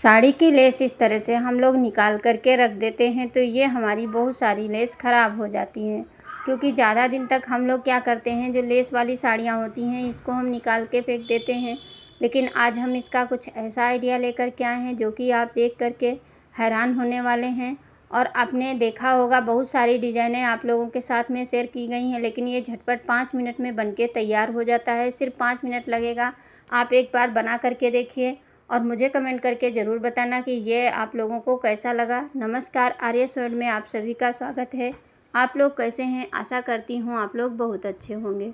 साड़ी की लेस इस तरह से हम लोग निकाल कर के रख देते हैं तो ये हमारी बहुत सारी लेस ख़राब हो जाती हैं, क्योंकि ज़्यादा दिन तक हम लोग क्या करते हैं, जो लेस वाली साड़ियाँ होती हैं इसको हम निकाल के फेंक देते हैं। लेकिन आज हम इसका कुछ ऐसा आइडिया लेकर के आए हैं जो कि आप देख कर के हैरान होने वाले हैं। और आपने देखा होगा बहुत सारी डिज़ाइनें आप लोगों के साथ में शेयर की गई हैं, लेकिन ये झटपट 5 मिनट में बन के तैयार हो जाता है। सिर्फ 5 मिनट लगेगा। आप एक बार बना करके देखिए और मुझे कमेंट करके ज़रूर बताना कि ये आप लोगों को कैसा लगा। नमस्कार, आर्यस वर्ल्ड में आप सभी का स्वागत है। आप लोग कैसे हैं? आशा करती हूँ आप लोग बहुत अच्छे होंगे।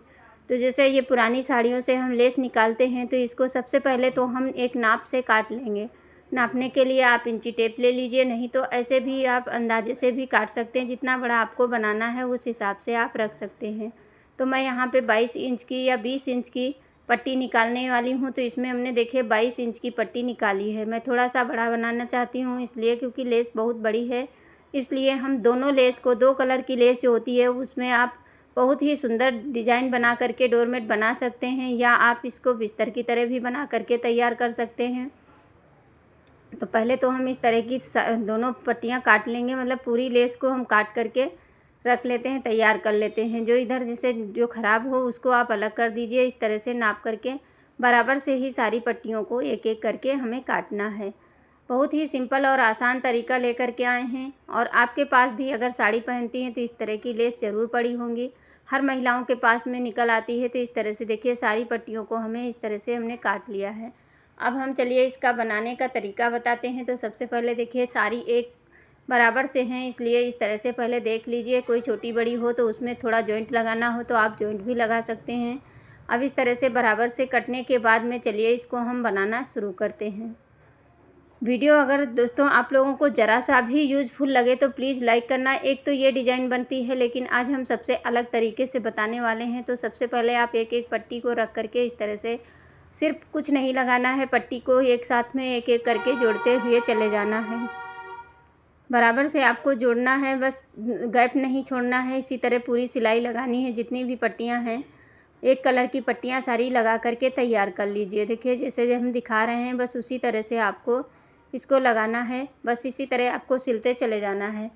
तो जैसे ये पुरानी साड़ियों से हम लेस निकालते हैं तो इसको सबसे पहले तो हम एक नाप से काट लेंगे। नापने के लिए आप इंची टेप ले लीजिए, नहीं तो ऐसे भी आप अंदाजे से भी काट सकते हैं। जितना बड़ा आपको बनाना है उस हिसाब से आप रख सकते हैं। तो मैं यहाँ पे 22 इंच की या 20 इंच की पट्टी निकालने वाली हूँ, तो इसमें हमने देखिए 22 इंच की पट्टी निकाली है। मैं थोड़ा सा बड़ा बनाना चाहती हूँ इसलिए, क्योंकि लेस बहुत बड़ी है। इसलिए हम दोनों लेस को, 2 कलर की लेस जो होती है उसमें आप बहुत ही सुंदर डिज़ाइन बना करके डोरमेट बना सकते हैं, या आप इसको बिस्तर की तरह भी बना करके तैयार कर सकते हैं। तो पहले तो हम इस तरह की दोनों पट्टियाँ काट लेंगे, मतलब पूरी लेस को हम काट करके रख लेते हैं, तैयार कर लेते हैं। जो इधर जैसे जो ख़राब हो उसको आप अलग कर दीजिए। इस तरह से नाप करके बराबर से ही सारी पट्टियों को एक एक करके हमें काटना है। बहुत ही सिंपल और आसान तरीका लेकर के आए हैं। और आपके पास भी अगर साड़ी पहनती हैं तो इस तरह की लेस ज़रूर पड़ी होंगी। हर महिलाओं के पास में निकल आती है। तो इस तरह से देखिए सारी पट्टियों को हमें इस तरह से हमने काट लिया है। अब हम चलिए इसका बनाने का तरीका बताते हैं। तो सबसे पहले देखिए सारी एक बराबर से हैं, इसलिए इस तरह से पहले देख लीजिए। कोई छोटी बड़ी हो तो उसमें थोड़ा जॉइंट लगाना हो तो आप जॉइंट भी लगा सकते हैं। अब इस तरह से बराबर से कटने के बाद में चलिए इसको हम बनाना शुरू करते हैं। वीडियो अगर दोस्तों आप लोगों को ज़रा सा भी यूज़फुल लगे तो प्लीज़ लाइक करना। एक तो ये डिज़ाइन बनती है, लेकिन आज हम सबसे अलग तरीके से बताने वाले हैं। तो सबसे पहले आप एक एक पट्टी को रख करके इस तरह से, सिर्फ कुछ नहीं लगाना है, पट्टी को एक साथ में एक एक करके जोड़ते हुए चले जाना है। बराबर से आपको जोड़ना है, बस गैप नहीं छोड़ना है। इसी तरह पूरी सिलाई लगानी है। जितनी भी पट्टियां हैं, एक कलर की पट्टियां सारी लगा करके तैयार कर लीजिए। देखिए जैसे हम दिखा रहे हैं, बस उसी तरह से आपको इसको लगाना है। बस इसी तरह आपको सिलते चले जाना है।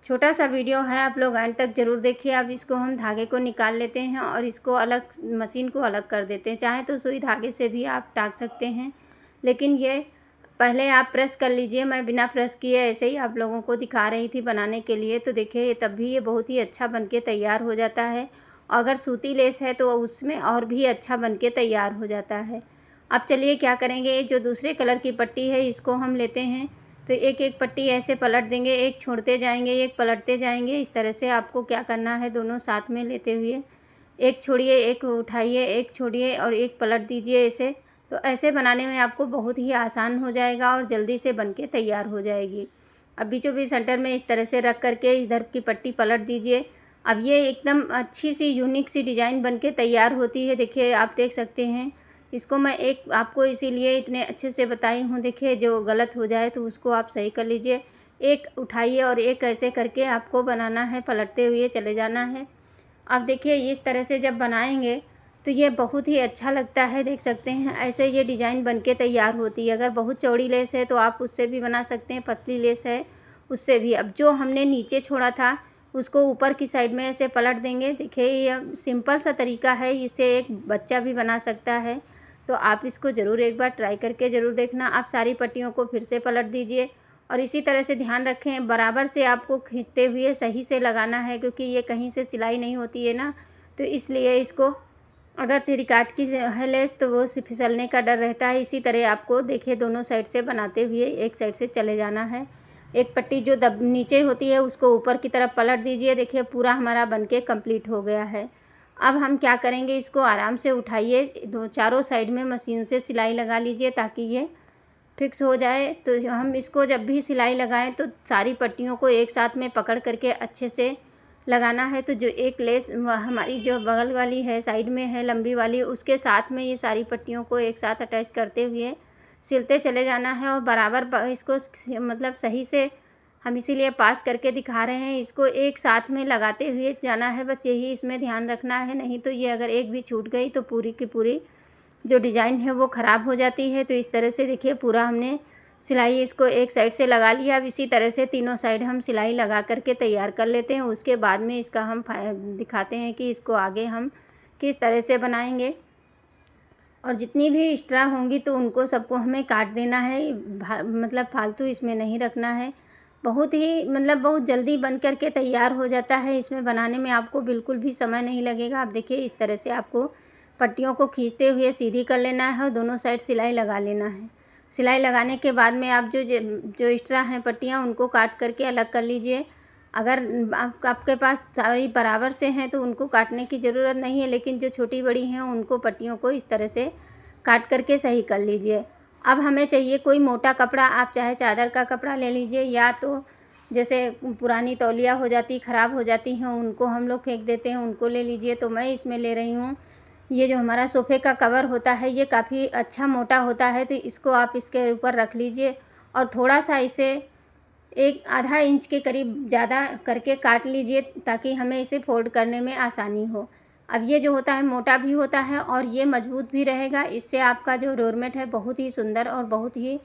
छोटा सा वीडियो है, आप लोग एंड तक ज़रूर देखिए। अब इसको हम धागे को निकाल लेते हैं और इसको अलग, मशीन को अलग कर देते हैं। चाहे तो सुई धागे से भी आप टाँक सकते हैं, लेकिन ये पहले आप प्रेस कर लीजिए। मैं बिना प्रेस किए ऐसे ही आप लोगों को दिखा रही थी बनाने के लिए। तो देखिए तब भी ये बहुत ही अच्छा बनके तैयार हो जाता है। अगर सूती लेस है तो उसमें और भी अच्छा बनके तैयार हो जाता है। अब चलिए क्या करेंगे, जो दूसरे कलर की पट्टी है इसको हम लेते हैं। तो एक एक पट्टी ऐसे पलट देंगे, एक छोड़ते जाएंगे, एक पलटते जाएंगे। इस तरह से आपको क्या करना है, दोनों साथ में लेते हुए एक छोड़िए, एक उठाइए, एक छोड़िए और एक पलट दीजिए ऐसे। तो ऐसे बनाने में आपको बहुत ही आसान हो जाएगा और जल्दी से बनके तैयार हो जाएगी। अब बीचों बीच सेंटर में इस तरह से रख करके इधर की पट्टी पलट दीजिए। अब ये एकदम अच्छी सी यूनिक सी डिज़ाइन बनके तैयार होती है। देखिए आप देख सकते हैं। इसको मैं एक आपको इसीलिए इतने अच्छे से बताई हूँ। देखिए जो गलत हो जाए तो उसको आप सही कर लीजिए। एक उठाइए और एक ऐसे करके आपको बनाना है, पलटते हुए चले जाना है। अब देखिए इस तरह से जब बनाएंगे तो ये बहुत ही अच्छा लगता है। देख सकते हैं ऐसे ये डिज़ाइन बनके तैयार होती है। अगर बहुत चौड़ी लेस है तो आप उससे भी बना सकते हैं, पतली लेस है उससे भी। अब जो हमने नीचे छोड़ा था उसको ऊपर की साइड में ऐसे पलट देंगे। देखिए ये सिंपल सा तरीका है, इससे एक बच्चा भी बना सकता है। तो आप इसको ज़रूर एक बार ट्राई करके ज़रूर देखना। आप सारी पट्टियों को फिर से पलट दीजिए और इसी तरह से ध्यान रखें बराबर से आपको खींचते हुए सही से लगाना है, क्योंकि ये कहीं से सिलाई नहीं होती है ना, तो इसलिए इसको अगर टेढ़ी काट की है लेस तो वो फिसलने का डर रहता है। इसी तरह आपको देखिए दोनों साइड से बनाते हुए एक साइड से चले जाना है। एक पट्टी जो नीचे होती है उसको ऊपर की तरफ पलट दीजिए। देखिए पूरा हमारा बनके कंप्लीट हो गया है। अब हम क्या करेंगे, इसको आराम से उठाइए, चारों साइड में मशीन से सिलाई लगा लीजिए ताकि ये फिक्स हो जाए। तो हम इसको जब भी सिलाई लगाएं तो सारी पट्टियों को एक साथ में पकड़ करके अच्छे से लगाना है। तो जो एक लेस हमारी जो बगल वाली है, साइड में है लंबी वाली, उसके साथ में ये सारी पट्टियों को एक साथ अटैच करते हुए सिलते चले जाना है। और बराबर इसको मतलब सही से हम इसीलिए पास करके दिखा रहे हैं, इसको एक साथ में लगाते हुए जाना है। बस यही इसमें ध्यान रखना है, नहीं तो ये अगर एक भी छूट गई तो पूरी की पूरी जो डिज़ाइन है वो ख़राब हो जाती है। तो इस तरह से देखिए पूरा हमने सिलाई इसको एक साइड से लगा लिया। अब इसी तरह से तीनों साइड हम सिलाई लगा करके तैयार कर लेते हैं। उसके बाद में इसका हम दिखाते हैं कि इसको आगे हम किस तरह से बनाएंगे। और जितनी भी एक्स्ट्रा होंगी तो उनको सबको हमें काट देना है, मतलब फालतू इसमें नहीं रखना है। बहुत ही मतलब बहुत जल्दी बन कर के तैयार हो जाता है। इसमें बनाने में आपको बिल्कुल भी समय नहीं लगेगा। आप देखिए इस तरह से आपको पट्टियों को खींचते हुए सीधी कर लेना है और दोनों साइड सिलाई लगा लेना है। सिलाई लगाने के बाद में आप जो एक्स्ट्रा हैं पट्टियाँ उनको काट करके अलग कर लीजिए। अगर आपके पास सारी बराबर से हैं तो उनको काटने की ज़रूरत नहीं है, लेकिन जो छोटी बड़ी हैं उनको पट्टियों को इस तरह से काट करके सही कर लीजिए। अब हमें चाहिए कोई मोटा कपड़ा, आप चाहे चादर का कपड़ा ले लीजिए या तो जैसे पुरानी तौलिया हो जाती ख़राब हो जाती हैं उनको हम लोग फेंक देते हैं, उनको ले लीजिए। तो मैं इसमें ले रही हूँ ये जो हमारा सोफ़े का कवर होता है, ये काफ़ी अच्छा मोटा होता है, तो इसको आप इसके ऊपर रख लीजिए और थोड़ा सा इसे एक आधा इंच के करीब ज़्यादा करके काट लीजिए ताकि हमें इसे फोल्ड करने में आसानी हो। अब ये जो होता है मोटा भी होता है और ये मजबूत भी रहेगा। इससे आपका जो डोरमेट है बहुत ही सुंदर और बहुत ही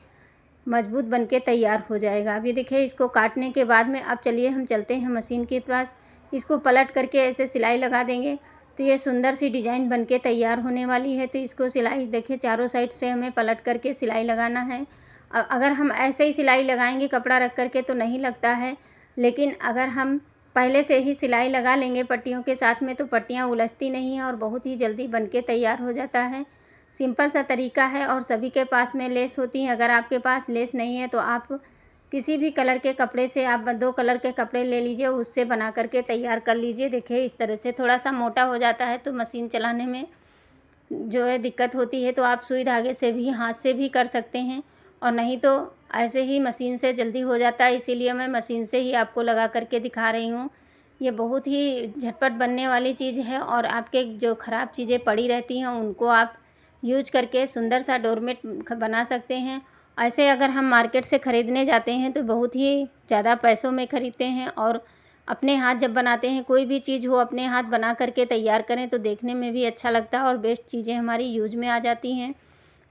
मजबूत बन के तैयार हो जाएगा। अभी देखिए इसको काटने के बाद में अब चलिए हम चलते हैं मशीन के पास। इसको पलट करके ऐसे सिलाई लगा देंगे तो ये सुंदर सी डिज़ाइन बन के तैयार होने वाली है। तो इसको सिलाई देखिए चारों साइड से हमें पलट करके सिलाई लगाना है। अगर हम ऐसे ही सिलाई लगाएंगे कपड़ा रख करके तो नहीं लगता है, लेकिन अगर हम पहले से ही सिलाई लगा लेंगे पट्टियों के साथ में तो पट्टियाँ उलझती नहीं हैं और बहुत ही जल्दी बन के तैयार हो जाता है। सिंपल सा तरीका है और सभी के पास में लेस होती हैं। अगर आपके पास लेस नहीं है तो आप किसी भी कलर के कपड़े से आप 2 कलर के कपड़े ले लीजिए, उससे बना करके तैयार कर लीजिए। देखिए इस तरह से थोड़ा सा मोटा हो जाता है तो मशीन चलाने में जो है दिक्कत होती है, तो आप सुई धागे से भी हाथ से भी कर सकते हैं और नहीं तो ऐसे ही मशीन से जल्दी हो जाता है। इसीलिए मैं मशीन से ही आपको लगा करके दिखा रही हूँ। ये बहुत ही झटपट बनने वाली चीज़ है और आपके जो ख़राब चीज़ें पड़ी रहती हैं उनको आप यूज करके सुंदर सा डोरमेट बना सकते हैं। ऐसे अगर हम मार्केट से ख़रीदने जाते हैं तो बहुत ही ज़्यादा पैसों में ख़रीदते हैं और अपने हाथ जब बनाते हैं कोई भी चीज़ हो अपने हाथ बना करके तैयार करें तो देखने में भी अच्छा लगता है और बेस्ट चीज़ें हमारी यूज में आ जाती हैं।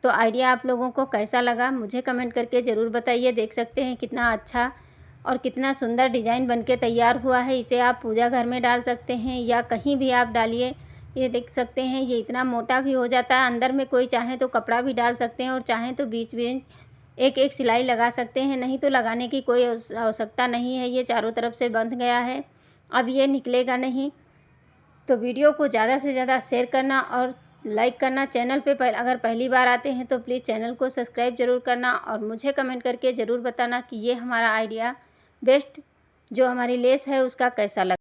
तो आइडिया आप लोगों को कैसा लगा मुझे कमेंट करके ज़रूर बताइए। देख सकते हैं कितना अच्छा और कितना सुंदर डिज़ाइन बनके तैयार हुआ है। इसे आप पूजा घर में डाल सकते हैं या कहीं भी आप डालिए। ये देख सकते हैं ये इतना मोटा भी हो जाता है, अंदर में कोई चाहे तो कपड़ा भी डाल सकते हैं और चाहें तो बीच में एक एक सिलाई लगा सकते हैं, नहीं तो लगाने की कोई आवश्यकता नहीं है। ये चारों तरफ से बंध गया है, अब ये निकलेगा नहीं। तो वीडियो को ज़्यादा से ज़्यादा शेयर करना और लाइक करना। चैनल पे अगर पहली बार आते हैं तो प्लीज़ चैनल को सब्सक्राइब ज़रूर करना और मुझे कमेंट करके ज़रूर बताना कि ये हमारा आइडिया बेस्ट जो हमारी लेस है उसका कैसा लगा।